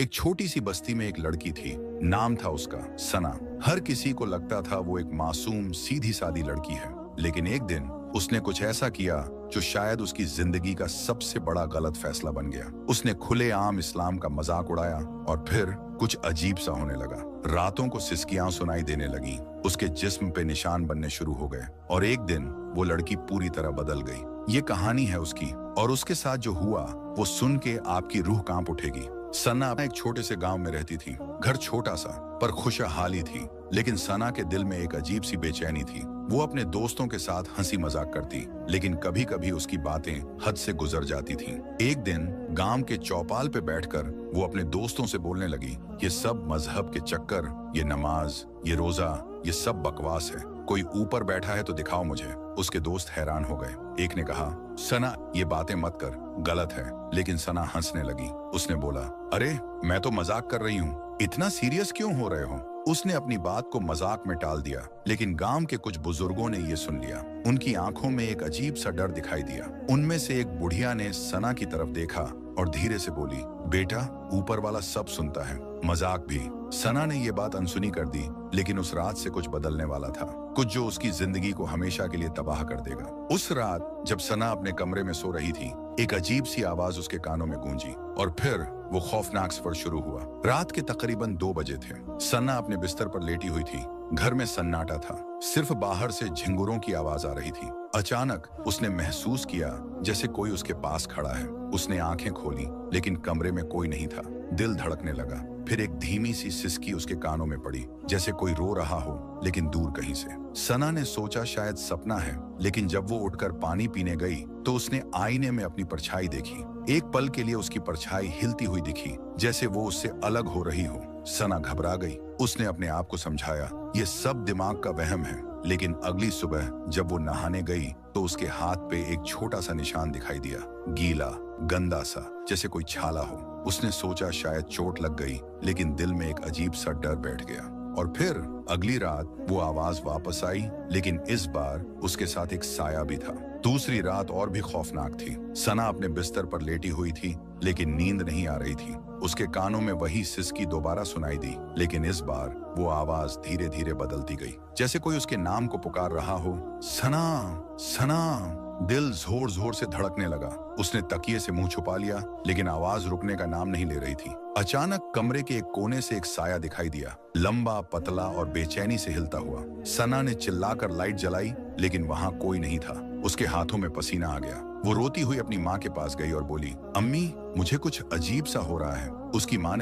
एक छोटी सी बस्ती में एक लड़की थी। नाम था उसका सना। हर किसी को लगता था वो एक मासूम सीधी सादी लड़की है, लेकिन एक दिन उसने कुछ ऐसा किया जो शायद उसकी जिंदगी का सबसे बड़ा गलत फैसला बन गया। उसने खुलेआम इस्लाम का मजाक उड़ाया और फिर कुछ अजीब सा होने लगा। रातों को सिसकियां सुनाई देने लगी, उसके जिस्म पे निशान बनने शुरू हो गए और एक दिन वो लड़की पूरी तरह बदल गई। ये कहानी है उसकी, और उसके साथ जो हुआ वो सुन के आपकी रूह कांप उठेगी। सना एक छोटे से गांव में रहती थी। घर छोटा सा पर खुशहाली थी, लेकिन सना के दिल में एक अजीब सी बेचैनी थी। वो अपने दोस्तों के साथ हंसी मजाक करती, लेकिन कभी कभी उसकी बातें हद से गुजर जाती थीं। एक दिन गांव के चौपाल पे बैठकर वो अपने दोस्तों से बोलने लगी, ये सब मजहब के चक्कर, ये नमाज, ये रोजा, ये सब बकवास है। कोई ऊपर बैठा है तो दिखाओ मुझे। उसके दोस्त हैरान हो गए। एक ने कहा, सना ये बातें मत कर, गलत है। लेकिन सना हंसने लगी। उसने बोला, अरे मैं तो मजाक कर रही हूँ, इतना सीरियस क्यों हो रहे हो? उसने अपनी बात को मजाक में टाल दिया, लेकिन गांव के कुछ बुजुर्गों ने ये सुन लिया। उनकी आंखों में एक अजीब सा डर दिखाई दिया। उनमें से एक बुढ़िया ने सना की तरफ देखा और धीरे से बोली, बेटा ऊपर वाला सब सुनता है, मजाक भी। सना ने ये बात अनसुनी कर दी, लेकिन उस रात से कुछ बदलने वाला था, कुछ जो उसकी जिंदगी को हमेशा के लिए तबाह कर देगा। उस रात जब सना अपने कमरे में सो रही थी, एक अजीब सी आवाज उसके कानों में गूंजी और फिर वो खौफनाक सफर शुरू हुआ। रात के तकरीबन 2 बजे थे। सना अपने बिस्तर पर लेटी हुई थी। घर में सन्नाटा था, सिर्फ बाहर से झिंगुरों की आवाज आ रही थी। अचानक उसने महसूस किया जैसे कोई उसके पास खड़ा है। उसने आंखें खोली, लेकिन कमरे में कोई नहीं था। दिल धड़कने लगा। फिर एक धीमी सी सिसकी उसके कानों में पड़ी, जैसे कोई रो रहा हो, लेकिन दूर कहीं से। सना ने सोचा शायद सपना है, लेकिन जब वो उठकर पानी पीने गई तो उसने आईने में अपनी परछाई देखी। एक पल के लिए उसकी परछाई हिलती हुई दिखी, जैसे वो उससे अलग हो रही हो। सना घबरा गई। उसने अपने आप को समझाया, ये सब दिमाग का वहम है। लेकिन अगली सुबह जब वो नहाने गई तो उसके हाथ पे एक छोटा सा निशान दिखाई दिया, गीला, गंदा सा, जैसे कोई छाला हो। उसने सोचा शायद चोट लग गई, लेकिन दिल में एक अजीब सा डर बैठ गया। और फिर अगली रात वो आवाज वापस आई, लेकिन इस बार उसके साथ एक साया भी था। दूसरी रात और भी खौफनाक थी। सना अपने बिस्तर पर लेटी हुई थी, लेकिन नींद नहीं आ रही थी। उसके कानों में वही सिसकी दोबारा सुनाई दी, लेकिन इस बार वो आवाज धीरे धीरे बदलती गई, जैसे कोई उसके नाम को पुकार रहा हो। सना, सना। दिल जोर जोर से धड़कने लगा। उसने तकिए से मुंह छुपा लिया, लेकिन आवाज रुकने का नाम नहीं ले रही थी। अचानक कमरे के एक कोने से एक साया दिखाई दिया, लंबा, पतला और बेचैनी से हिलता हुआ। सना ने चिल्लाकर लाइट जलाई, लेकिन वहां कोई नहीं था। उसके हाथों में पसीना आ गया। वो रोती हुई अपनी माँ के पास गई और बोली, अम्मी मुझे कुछ अजीब सा हो रहा है। उसकी माँ ने